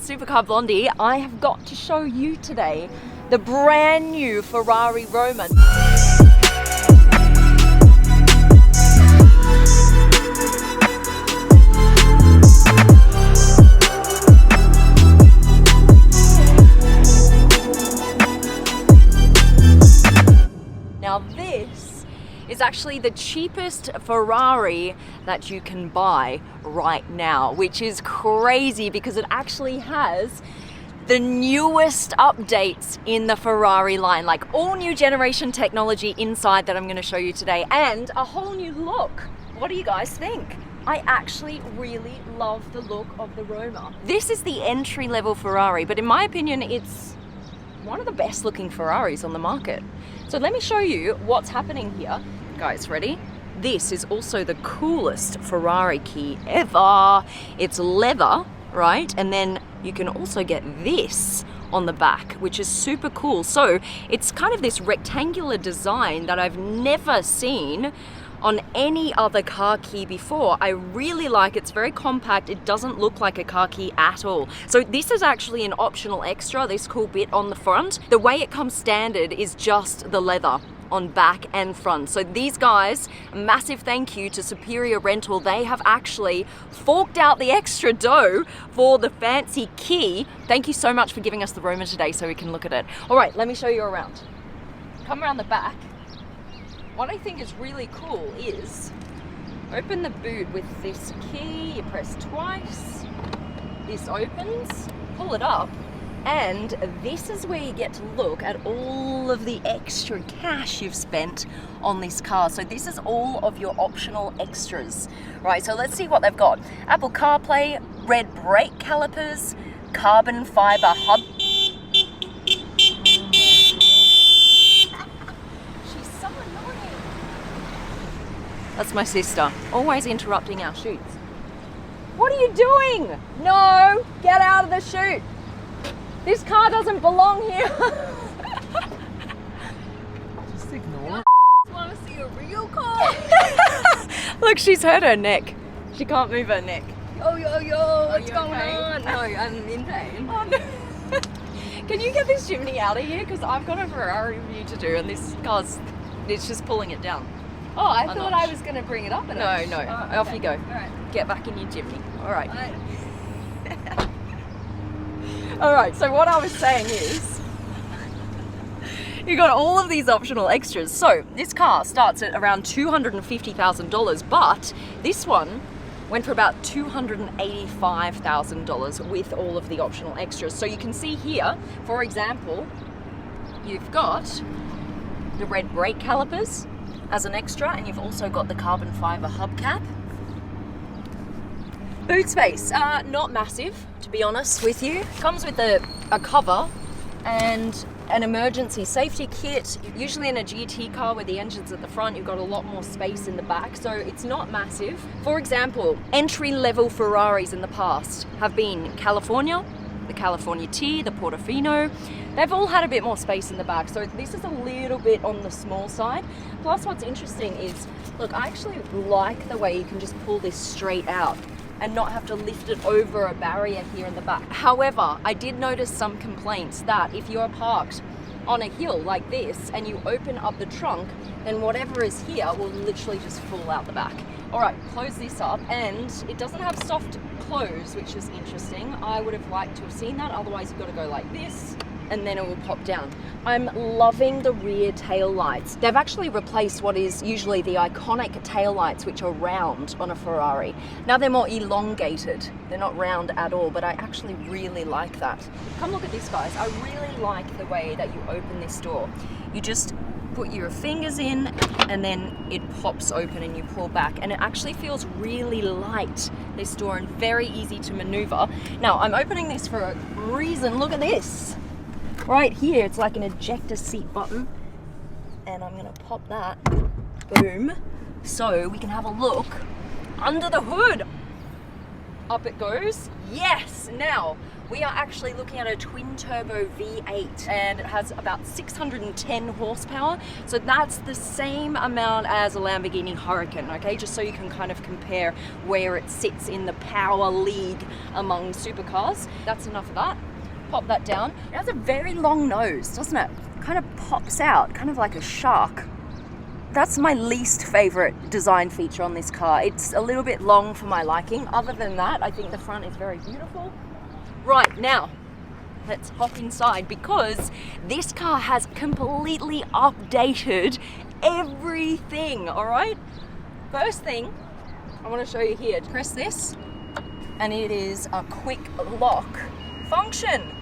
Supercar Blondie. I have got to show you today the brand new Ferrari Roma. Now this is actually the cheapest Ferrari that you can buy right now, which is crazy because it actually has the newest updates in the Ferrari line, like all new generation technology inside that I'm going to show you today, and a whole new look. What do you guys think? I actually really love the look of the Roma. This is the entry-level Ferrari, but in my opinion, it's one of the best looking Ferraris on the market. So let me show you what's happening here. Guys, ready? This is also the coolest Ferrari key ever. It's leather, right? And then you can also get this on the back, which is super cool. So it's kind of this rectangular design that I've never seen on any other car key before. I really like it. It's very compact. It doesn't look like a car key at all. So this is actually an optional extra, this cool bit on the front. The way it comes standard is just the leather on back and front. So these guys, a massive thank you to Superior Rental. They have actually forked out the extra dough for the fancy key. Thank you so much for giving us the Roma today so we can look at it. All right, let me show you around. Come around the back. What I think is really cool is open the boot with this key, you press twice, this opens, pull it up, and this is where you get to look at all of the extra cash you've spent on this car. So this is all of your optional extras, right? So let's see what they've got. Apple CarPlay, red brake calipers, carbon fiber hub. That's my sister, always interrupting our shoots. What are you doing? No, get out of the shoot. This car doesn't belong here. Just ignore it. I want to see a real car. Look, she's hurt her neck. She can't move her neck. Yo, what's going okay? on? No, I'm in pain. Oh, no. Can you get this chimney out of here? Because I've got a Ferrari review to do and this car's, it's just pulling it down. Oh, I thought I was going to bring it up. No, off you go. All right. Get back in your chimney. All right. All right. All right, so what I was saying is, you got all of these optional extras. So this car starts at around $250,000, but this one went for about $285,000 with all of the optional extras. So you can see here, for example, you've got the red brake calipers as an extra, and you've also got the carbon fiber hubcap. Boot space, not massive, to be honest with you. Comes with a cover and an emergency safety kit. Usually in a GT car where the engine's at the front, you've got a lot more space in the back, so it's not massive. For example, entry-level Ferraris in the past have been California, the California T, the Portofino. They've all had a bit more space in the back, so this is a little bit on the small side. Plus what's interesting is, look, I actually like the way you can just pull this straight out and not have to lift it over a barrier here in the back. However, I did notice some complaints that if you're parked on a hill like this and you open up the trunk, then whatever is here will literally just fall out the back. All right, close this up, and it doesn't have soft close, which is interesting. I would have liked to have seen that, otherwise you've got to go like this, and then it will pop down. I'm loving the rear tail lights. They've actually replaced what is usually the iconic tail lights, which are round on a Ferrari. Now they're more elongated. They're not round at all, but I actually really like that. Come look at this, guys. I really like the way that you open this door. You just put your fingers in and then it pops open and you pull back, and it actually feels really light, this door, and very easy to maneuver. Now I'm opening this for a reason. Look at this. Right here, it's like an ejector seat button, and I'm gonna pop that, boom, so we can have a look under the hood. Up it goes. Yes! Now, We are actually looking at a twin turbo V8 and it has about 610 horsepower. So that's the same amount as a Lamborghini Huracan, okay? Just so you can kind of compare where it sits in the power league among supercars. That's enough of that. Pop that down. It has a very long nose, doesn't it? Kind of pops out, kind of like a shark. That's my least favorite design feature on this car. It's a little bit long for my liking. Other than that, I think the front is very beautiful. Right, now, let's hop inside because this car has completely updated everything, all right? First thing I want to show you here, press this and it is a quick lock function.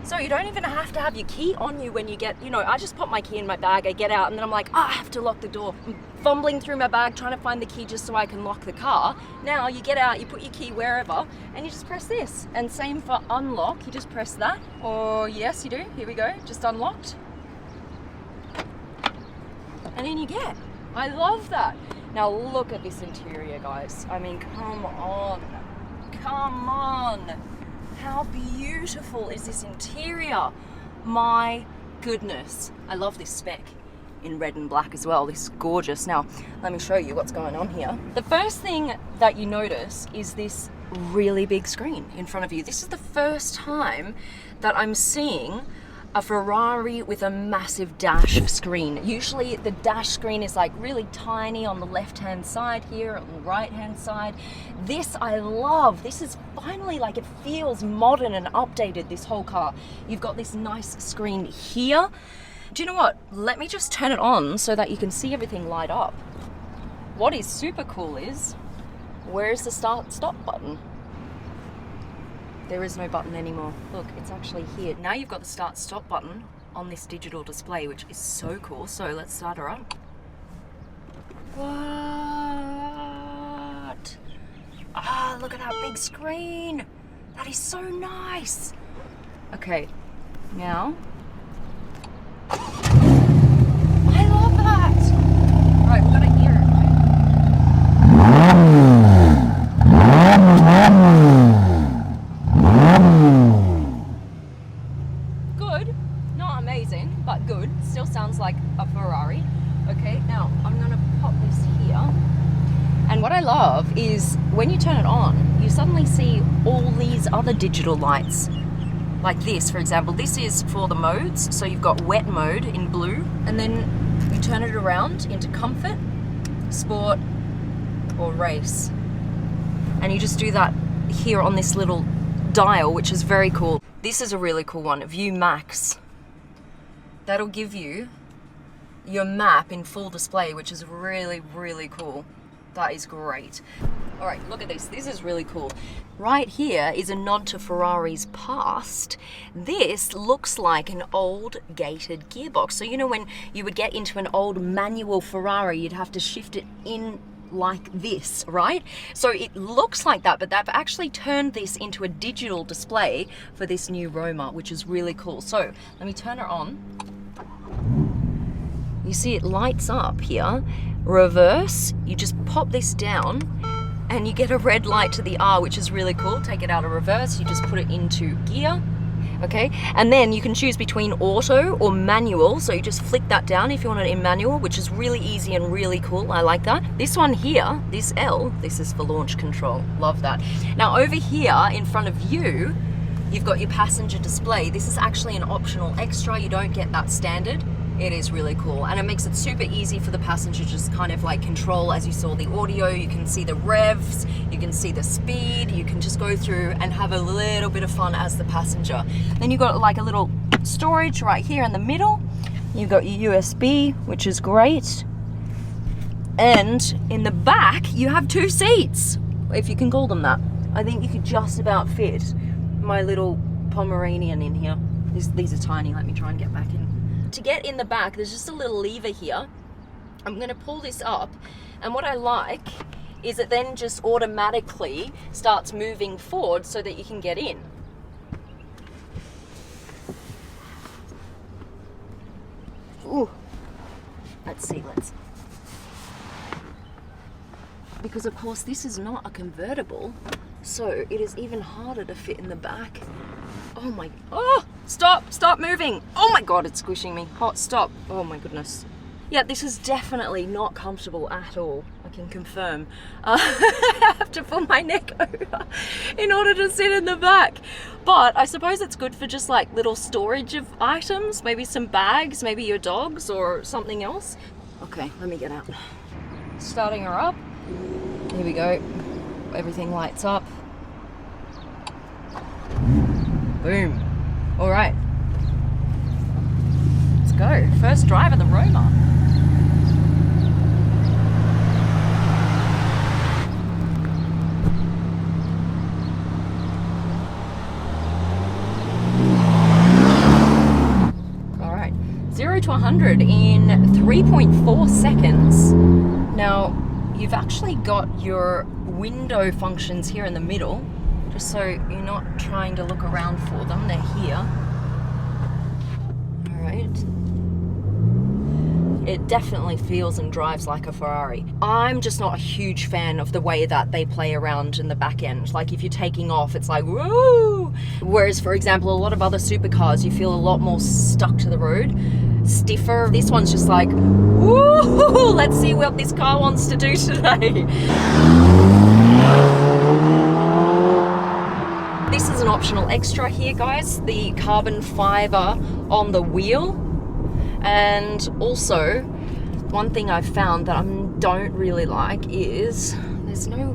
So you don't even have to have your key on you when you get, I just pop my key in my bag, I get out and then I'm like, I have to lock the door. I'm fumbling through my bag trying to find the key just so I can lock the car. Now you get out, you put your key wherever and you just press this. And same for unlock, you just press that. Or yes, you do, here we go, just unlocked. And in you get. I love that. Now look at this interior, guys. I mean, come on. Come on. How beautiful is this interior? My goodness. I love this spec in red and black as well. This is gorgeous. Now, let me show you what's going on here. The first thing that you notice is this really big screen in front of you. This is the first time that I'm seeing a Ferrari with a massive dash screen. Usually the dash screen is like really tiny on the left-hand side here, on the right-hand side. This I love. This is finally like, it feels modern and updated, this whole car. You've got this nice screen here. Do you know what? Let me just turn it on so that you can see everything light up. What is super cool is, where's the start-stop button? There is no button anymore. Look, it's actually here. Now you've got the start-stop button on this digital display, which is so cool. So let's start her up. What? Ah, look at that big screen. That is so nice. Okay, now. I love that. Right, we're gonna hear it, Good, not amazing, but good. Still sounds like a Ferrari. Okay, now I'm gonna pop this here. And what I love is when you turn it on, you suddenly see all these other digital lights. Like this, for example. This is for the modes. So you've got wet mode in blue, and then you turn it around into comfort, sport, or race. And you just do that here on this little dial, which is very cool. This is a really cool one, View Max. That'll give you your map in full display, which is really, really cool. That is great. All right, look at this. This is really cool. Right here is a nod to Ferrari's past. This looks like an old gated gearbox. So you know when you would get into an old manual Ferrari, you'd have to shift it in like this, right? So it looks like that, but they've actually turned this into a digital display for this new Roma, which is really cool. So let me turn it on. You see it lights up here. Reverse, you just pop this down and you get a red light to the R, which is really cool. Take it out of reverse, you just put it into gear. Okay, and then you can choose between auto or manual, so you just flick that down if you want it in manual, which is really easy and really cool. I like that. This one here, this L, this is for launch control. Love that. Now over here in front of you, you've got your passenger display. This is actually an optional extra. You don't get that standard. It is really cool, and it makes it super easy for the passenger to just kind of like control. As you saw the audio, you can see the revs, you can see the speed, you can just go through and have a little bit of fun as the passenger. Then you've got like a little storage right here in the middle. You've got your USB, which is great. And in the back, you have 2 seats, if you can call them that. I think you could just about fit my little Pomeranian in here. These are tiny, let me try and get back in. To get in the back, there's just a little lever here. I'm going to pull this up, and what I like is it then just automatically starts moving forward so that you can get in. Ooh. Let's see, because of course this is not a convertible, so it is even harder to fit in the back. Oh my, stop moving. Oh my God, it's squishing me. Stop. Oh my goodness. Yeah, this is definitely not comfortable at all, I can confirm. I have to pull my neck over in order to sit in the back. But I suppose it's good for just like little storage of items, maybe some bags, maybe your dogs or something else. Okay, let me get out. Starting her up. Here we go. Everything lights up. Boom. All right. Let's go. First drive of the Roma. All right. 0 to 100 in 3.4 seconds. Now, you've actually got your window functions here in the middle, just so you're not trying to look around for them. They're here. All right. It definitely feels and drives like a Ferrari. I'm just not a huge fan of the way that they play around in the back end. Like if you're taking off, it's like, woo! Whereas, for example, a lot of other supercars, you feel a lot more stuck to the road, stiffer. This one's just like, woo! Let's see what this car wants to do today. This is an optional extra here, guys, the carbon fiber on the wheel. And also, one thing I've found that I don't really like is there's no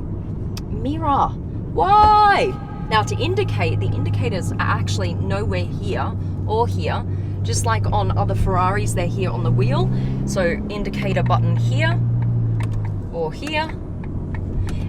mirror. Why? Now, to indicate, the indicators are actually nowhere here or here, just like on other Ferraris, they're here on the wheel. So indicator button here or here.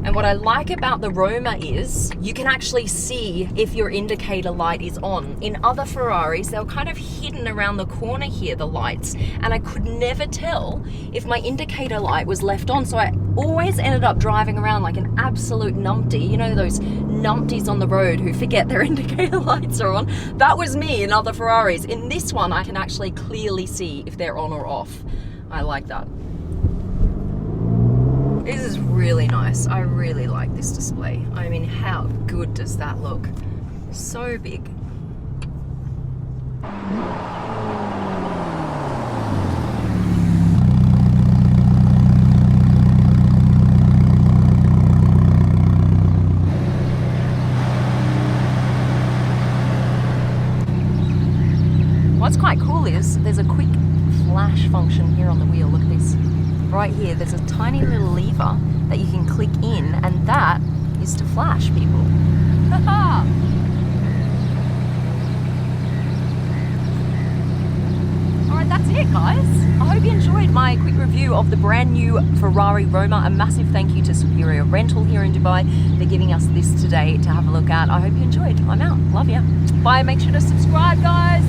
And what I like about the Roma is you can actually see if your indicator light is on. In other Ferraris, they were kind of hidden around the corner here, the lights, and I could never tell if my indicator light was left on. So I always ended up driving around like an absolute numpty. You know those numpties on the road who forget their indicator lights are on? That was me in other Ferraris. In this one, I can actually clearly see if they're on or off. I like that. This is really nice. I really like this display. I mean, how good does that look? So big. What's quite cool is there's a quick flash function here on the wheel. Look at this. Right here, there's a tiny little lever that you can click in, and that is to flash people. Haha! Alright, that's it, guys. I hope you enjoyed my quick review of the brand new Ferrari Roma. A massive thank you to Superior Rental here in Dubai for giving us this today to have a look at. I hope you enjoyed. I'm out. Love ya. Bye. Make sure to subscribe, guys.